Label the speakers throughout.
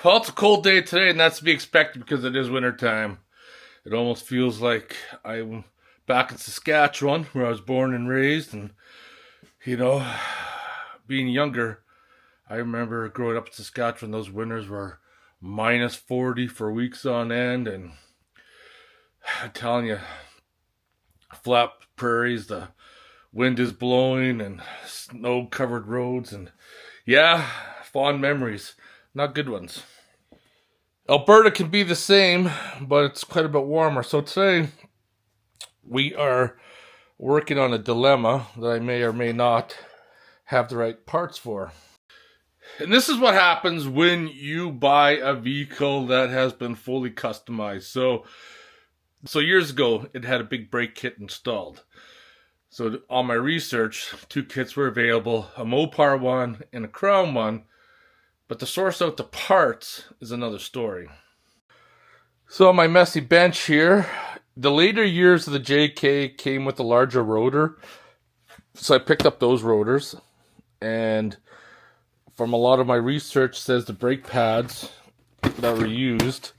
Speaker 1: Well, it's a cold day today, and that's to be expected because it is winter time. It almost feels like I'm back in Saskatchewan, where I was born and raised, and you know, being younger, I remember growing up in Saskatchewan. Those winters were minus 40 for weeks on end, and I'm telling you, flat prairies, the wind is blowing, and snow-covered roads, and yeah, fond memories, not good ones. Alberta can be the same, but it's quite a bit warmer. So today, we are working on a dilemma that I may or may not have the right parts for. And this is what happens when you buy a vehicle that has been fully customized. So years ago, it had a big brake kit installed. So on my research, 2 kits were available, a Mopar one and a Crown one. But to source out the parts is another story. So my messy bench here, the later years of the JK came with a larger rotor. So I picked up those rotors. And from a lot of my research says the brake pads that were used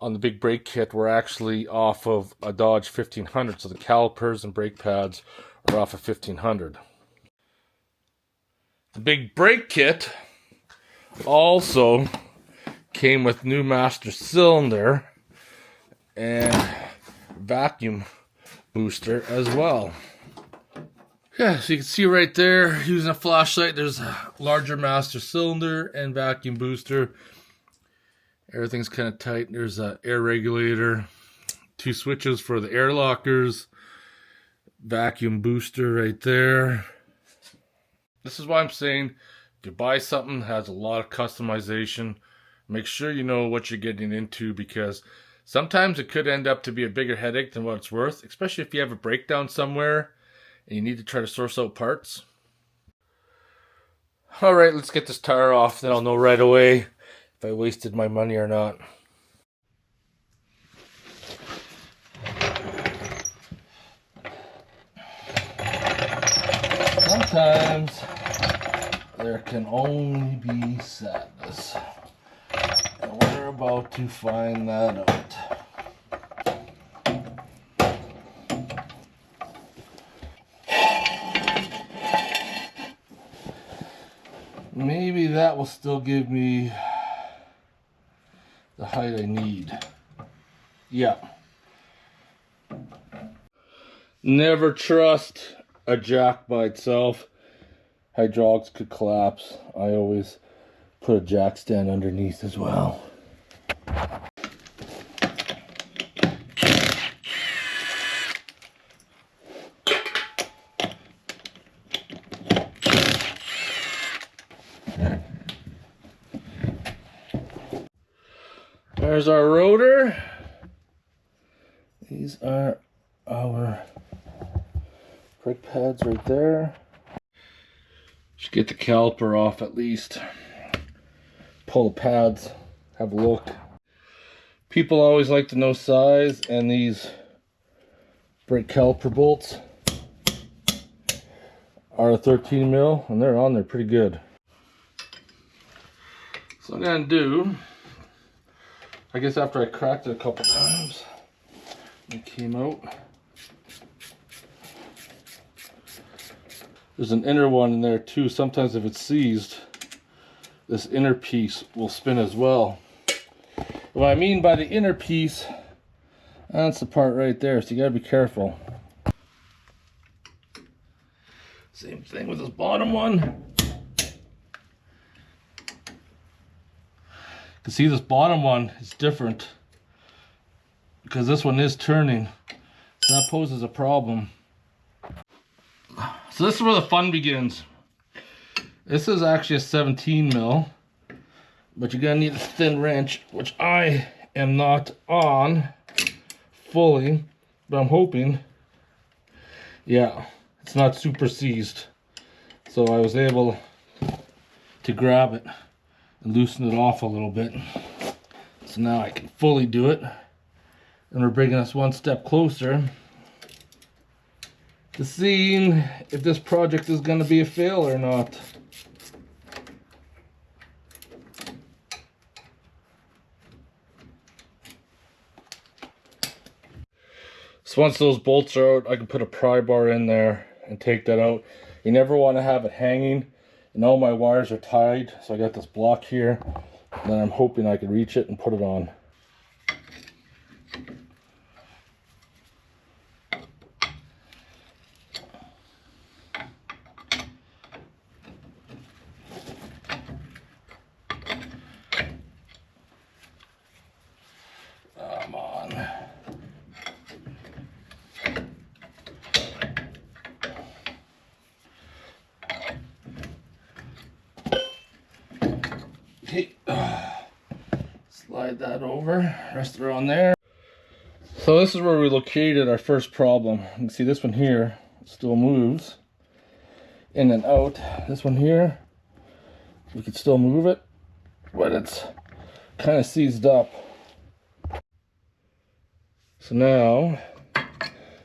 Speaker 1: on the big brake kit were actually off of a Dodge 1500. So the calipers and brake pads are off of 1500. The big brake kit also came with new master cylinder and vacuum booster as well. Yeah, so you can see right there, using a flashlight, there's a larger master cylinder and vacuum booster. Everything's kind of tight. There's an air regulator, 2 switches for the air lockers, vacuum booster right there. This is why I'm saying, if you buy something that has a lot of customization, make sure you know what you're getting into, because sometimes it could end up to be a bigger headache than what it's worth, especially if you have a breakdown somewhere and you need to try to source out parts. All right, let's get this tire off, then I'll know right away if I wasted my money or not. Sometimes there can only be sadness, and we're about to find that out. Maybe that will still give me the height I need. Yeah. Never trust a jack by itself. Hydraulics could collapse. I always put a jack stand underneath as well. There's our rotor. These are our brake pads right there. Should get the caliper off at least. Pull the pads, have a look. People always like to know size, and these brake caliper bolts are a 13 mil, and they're on there pretty good. So I'm gonna do, I guess after I cracked it a couple times, it came out. There's an inner one in there too. Sometimes if it's seized, this inner piece will spin as well. What I mean by the inner piece, that's the part right there, so you gotta be careful. Same thing with this bottom one. You can see this bottom one is different because this one is turning, so that poses a problem. So this is where the fun begins. This is actually a 17 mil, but you're gonna need a thin wrench, which I am not on fully, but I'm hoping. Yeah, it's not super seized, so I was able to grab it and loosen it off a little bit. So now I can fully do it, and we're bringing us one step closer to seeing if this project is going to be a fail or not. So once those bolts are out, I can put a pry bar in there and take that out. You never want to have it hanging, and all my wires are tied, so I got this block here, and then I'm hoping I can reach it and put it on. Come on. Okay, slide that over, rest it on there. So this is where we located our first problem. You can see this one here still moves in and out. This one here, we can still move it, but it's kind of seized up. So now,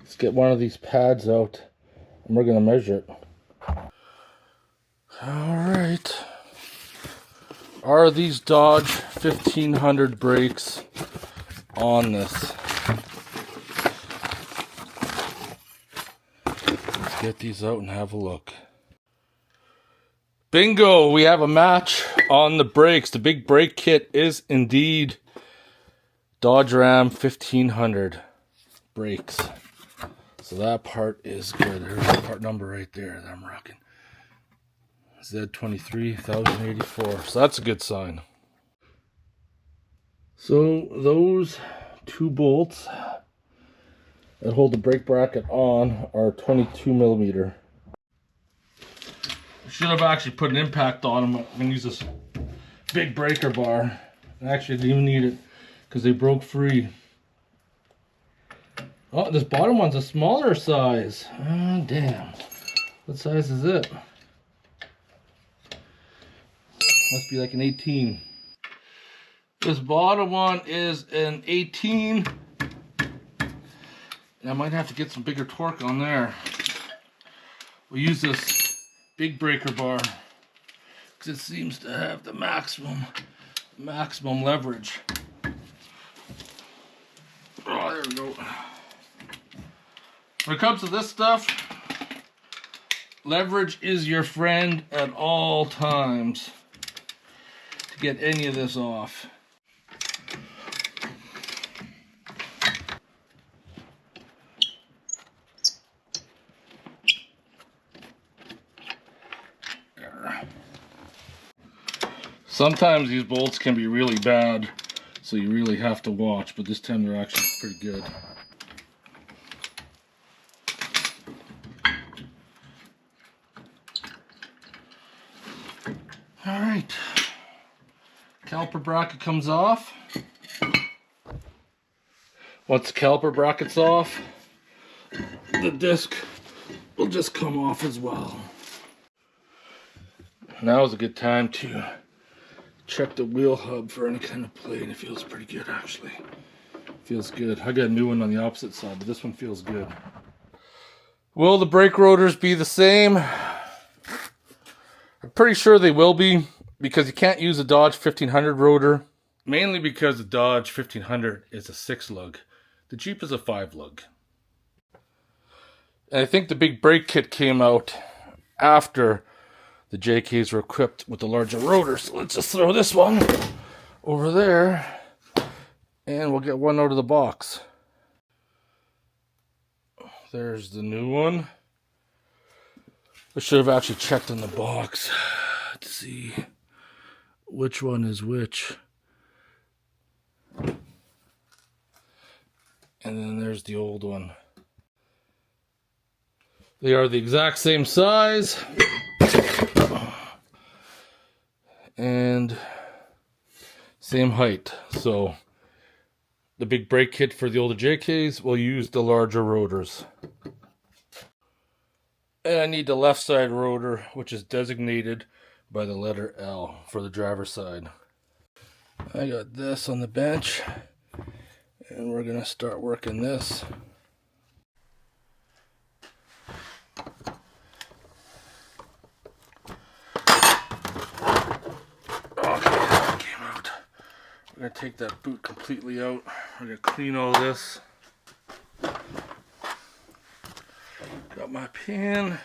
Speaker 1: let's get one of these pads out and we're going to measure it. Alright. Are these Dodge 1500 brakes on this? Let's get these out and have a look. Bingo! We have a match on the brakes. The big brake kit is indeed Dodge Ram 1500 brakes. So that part is good. There's the part number right there that I'm rocking. Z23,084. So that's a good sign. So those two bolts that hold the brake bracket on are 22 millimeter. I should have actually put an impact on them. I'm going to use this big breaker bar. And actually I didn't even need it because they broke free. Oh, this bottom one's a smaller size. Oh, damn. What size is it? Must be like an 18. This bottom one is an 18. And I might have to get some bigger torque on there. We'll use this big breaker bar because it seems to have the maximum leverage. Oh, there we go. When it comes to this stuff, leverage is your friend at all times to get any of this off. Sometimes these bolts can be really bad, so you really have to watch, but this time they're actually pretty good. Alright, caliper bracket comes off. Once the caliper bracket's off, the disc will just come off as well. Now is a good time to check the wheel hub for any kind of play, and it feels pretty good actually. Feels good. I got a new one on the opposite side, but this one feels good. Will the brake rotors be the same? I'm pretty sure they will be, because you can't use a Dodge 1500 rotor. Mainly because the Dodge 1500 is a 6-lug. The Jeep is a 5-lug. And I think the big brake kit came out after the JKs were equipped with the larger rotor. So let's just throw this one over there and we'll get one out of the box. There's the new one. I should have actually checked in the box to see which one is which. And then there's the old one. They are the exact same size and same height. So the big brake kit for the older JKs will use the larger rotors. And I need the left side rotor, which is designated by the letter L for the driver's side. I got this on the bench, and we're going to start working this. Okay, that came out. We're going to take that boot completely out. We're going to clean all this. my pin.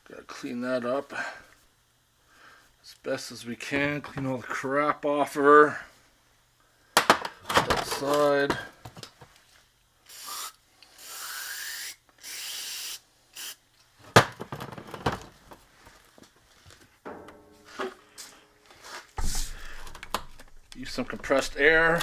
Speaker 1: Gotta clean that up as best as we can. Clean all the crap off of her. That side. Use some compressed air.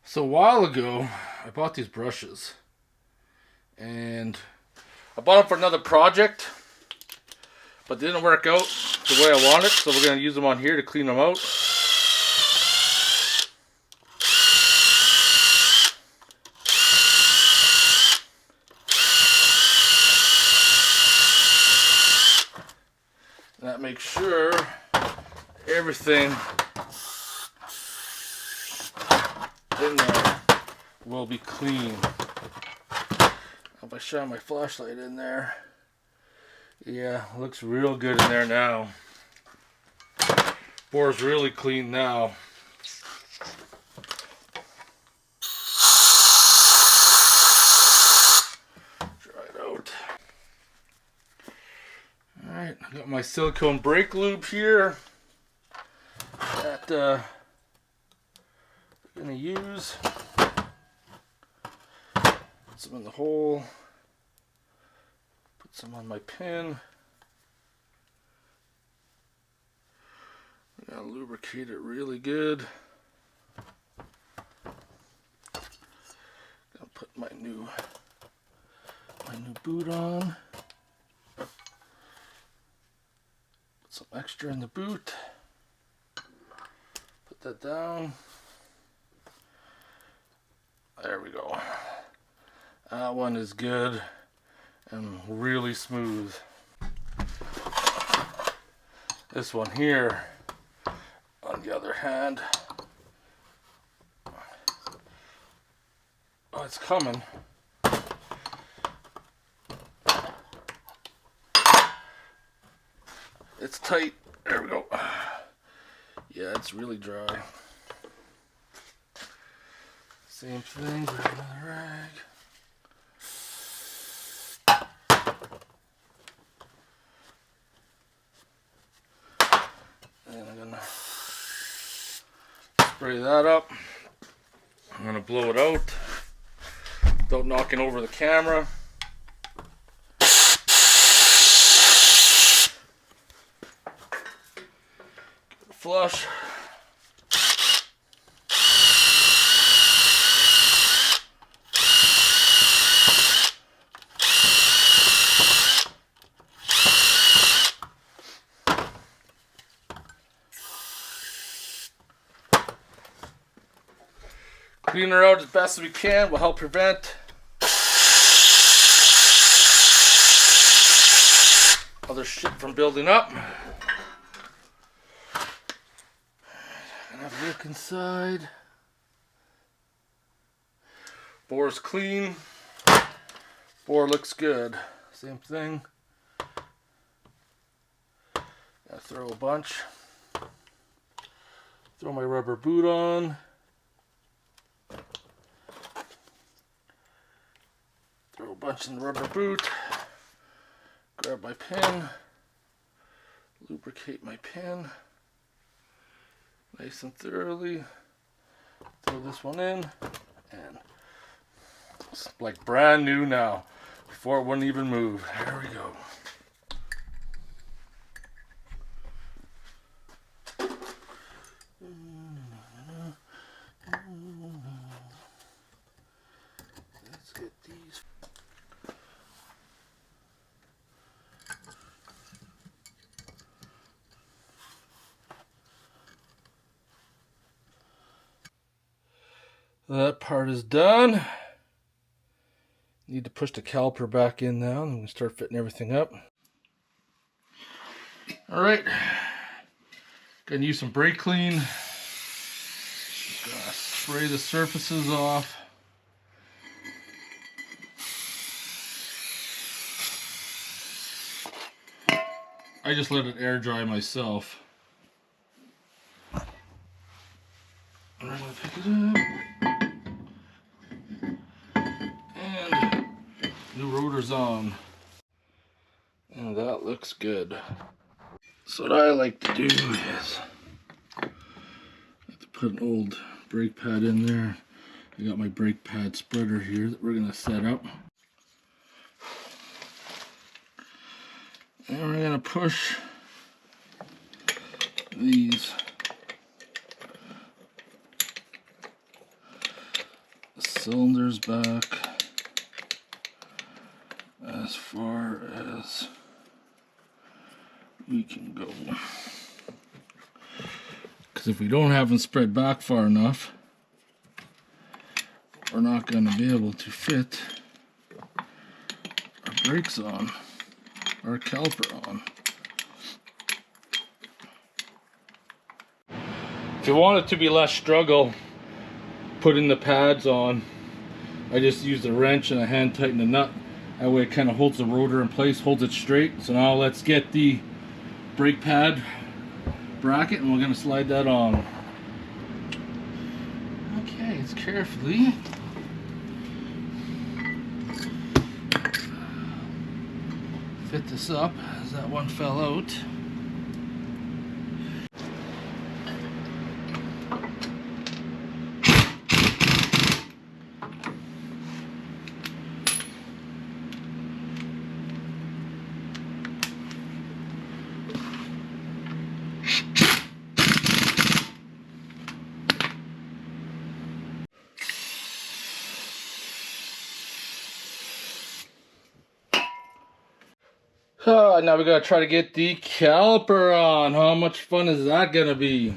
Speaker 1: So a while ago, I bought these brushes, and I bought them for another project, but they didn't work out the way I wanted, so we're going to use them on here to clean them out. And that makes sure everything in there will be clean. If I shine my flashlight in there, yeah, looks real good in there now. Bore's really clean now. Dry it out. Alright, I got my silicone brake lube here that I'm gonna use. Put some in the hole. Put some on my pin. I'm gonna lubricate it really good. Gonna put my new boot on. Put some extra in the boot. Put that down. There we go. That one is good and really smooth. This one here, on the other hand, oh, it's coming. It's tight. There we go. Yeah, it's really dry. Same thing, grab another rag. And I'm gonna spray that up. I'm gonna blow it out without knocking over the camera. Flush. Clean her out as best as we can will help prevent other shit from building up. Gonna have a look inside. Bore's clean. Bore looks good. Same thing. Gotta throw a bunch. Throw my rubber boot on. Throw a bunch in the rubber boot. Grab my pin. Lubricate my pin. Nice and thoroughly. Throw this one in. And it's like brand new now. Before it wouldn't even move. There we go. Let's get these. That part is done. Need to push the caliper back in now and we can start fitting everything up. Alright. Gonna use some brake clean. Gonna spray the surfaces off. I just let it air dry myself. I'm gonna pick it up. And the rotor's on. And that looks good. So what I like to do is put an old brake pad in there. I got my brake pad spreader here that we're gonna set up. And we're gonna push these cylinders back as far as we can go. Because if we don't have them spread back far enough, we're not going to be able to fit our brakes on, our caliper on. If you want it to be less struggle putting the pads on, I just use the wrench and I hand tighten the nut. That way it kind of holds the rotor in place, holds it straight. So now let's get the brake pad bracket and we're going to slide that on. Okay, it's carefully. Fit this up as that one fell out. Now we gotta try to get the caliper on. How much fun is that gonna be?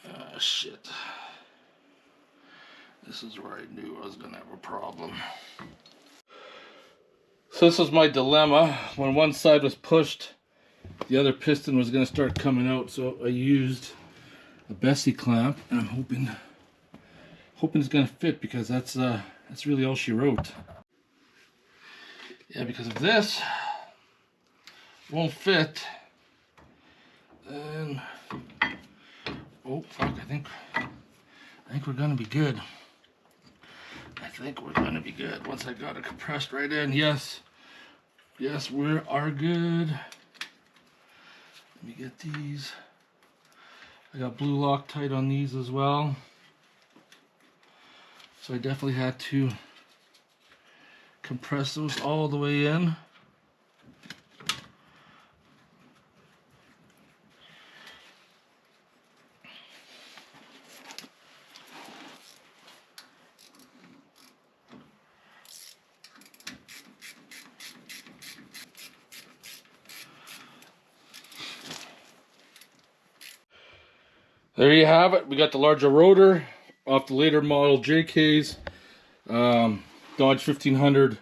Speaker 1: Ah, shit. This is where I knew I was gonna have a problem. So this was my dilemma. When one side was pushed, the other piston was going to start coming out, so I used a Bessie clamp, and I'm hoping it's going to fit, because that's really all she wrote. Yeah, because if this won't fit, then oh fuck, I think we're going to be good. I think we're going to be good once I got it compressed right in. Yes, we are good. Let me get these. I got blue Loctite on these as well. So I definitely had to compress those all the way in. There you have it. We got the larger rotor off the later model JKs. Dodge 1500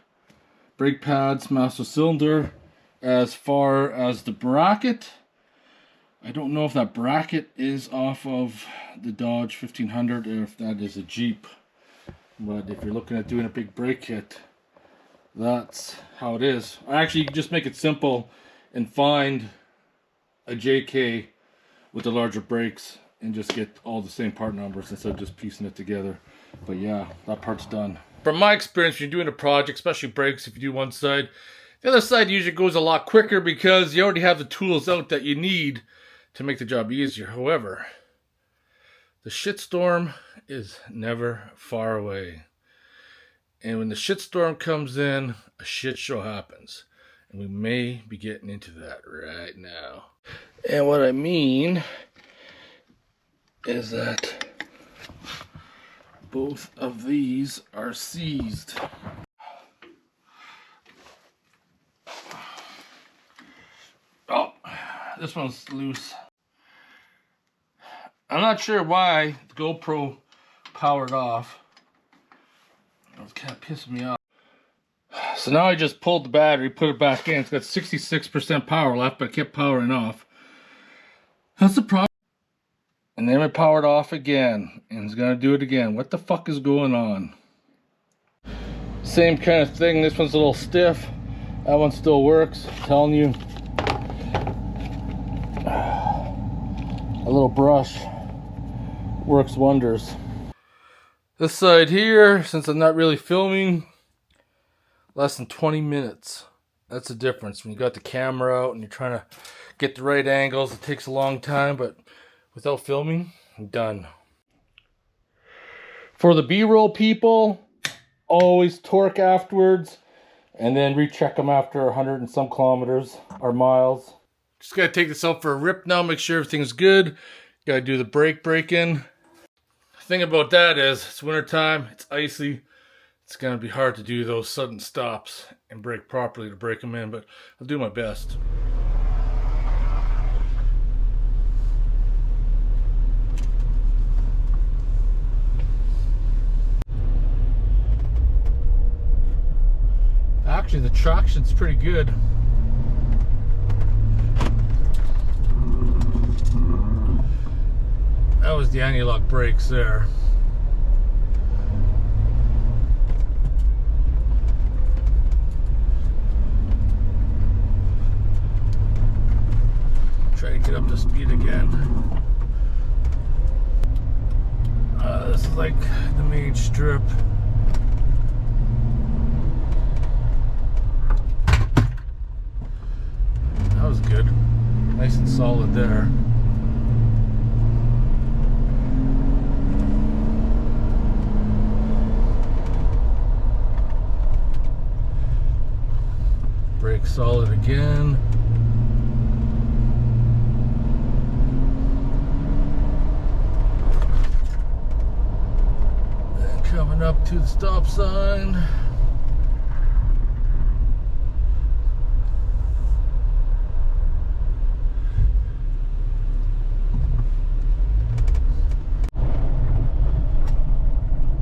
Speaker 1: brake pads, master cylinder. As far as the bracket, I don't know if that bracket is off of the Dodge 1500 or if that is a Jeep. But if you're looking at doing a big brake kit, that's how it is. Actually, you can just make it simple and find a JK with the larger brakes and just get all the same part numbers instead of just piecing it together. But yeah, that part's done. From my experience, when you're doing a project, especially brakes, if you do one side, the other side usually goes a lot quicker because you already have the tools out that you need to make the job easier. However, the shitstorm is never far away. And when the shitstorm comes in, a shit show happens. And we may be getting into that right now. And what I mean is that both of these are seized. Oh, this one's loose. I'm not sure why the GoPro powered off. It's kind of pissing me off. So now I just pulled the battery, put it back in. It's got 66% power left, but it kept powering off. That's the problem. And then it powered off again, and it's gonna do it again. What the fuck is going on? Same kind of thing. This one's a little stiff. That one still works. I'm telling you. A little brush works wonders. This side here, since I'm not really filming, less than 20 minutes. That's the difference. When you got the camera out and you're trying to get the right angles, it takes a long time, but without filming, I'm done. For the B-roll people, always torque afterwards and then recheck them after 100 and some kilometers or miles. Just gotta take this out for a rip now, make sure everything's good. Gotta do the brake break-in. The thing about that is, it's winter time, it's icy. It's gonna be hard to do those sudden stops and brake properly to break them in, but I'll do my best. Actually, the traction's pretty good. That was the anti-lock brakes there. Try to get up to speed again. This is like the main strip. That was good. Nice and solid there. Brake solid again. And coming up to the stop sign.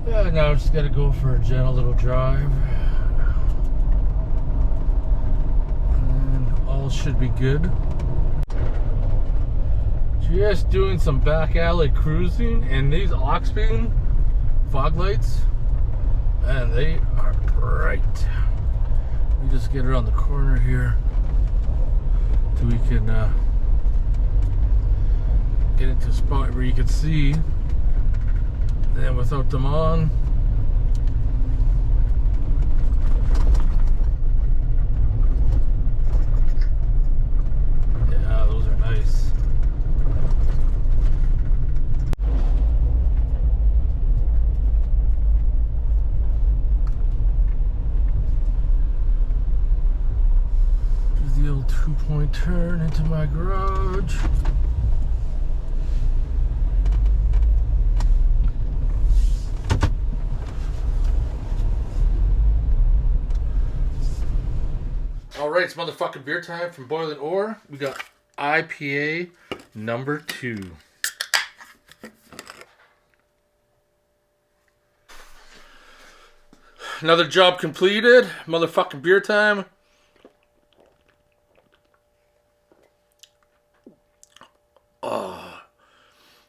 Speaker 1: Yeah, now I just gotta go for a gentle little drive. Should be good. Just doing some back alley cruising, and these Oxbeam fog lights, man, they are bright. We just get around the corner here so we can get into a spot where you can see. And without them on, two-point turn into my garage. Alright, it's motherfucking beer time from Boiling Ore. We got IPA number 2. Another job completed. Motherfucking beer time.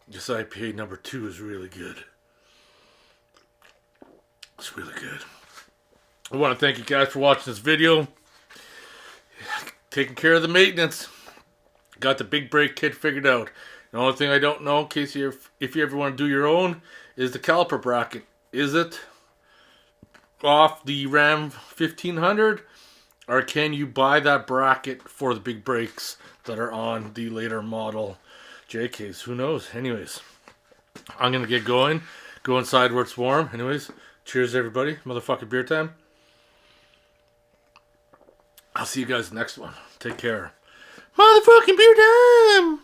Speaker 1: This IPA number 2 is really good. It's really good. I want to thank you guys for watching this video. Taking care of the maintenance. Got the big brake kit figured out. The only thing I don't know, in case if you ever want to do your own, is the caliper bracket. Is it off the Ram 1500? Or can you buy that bracket for the big brakes that are on the later model JKs? Who knows? Anyways, I'm going to get going. Go inside where it's warm. Anyways, cheers everybody. Motherfucking beer time. I'll see you guys next one. Take care. Motherfucking beer time!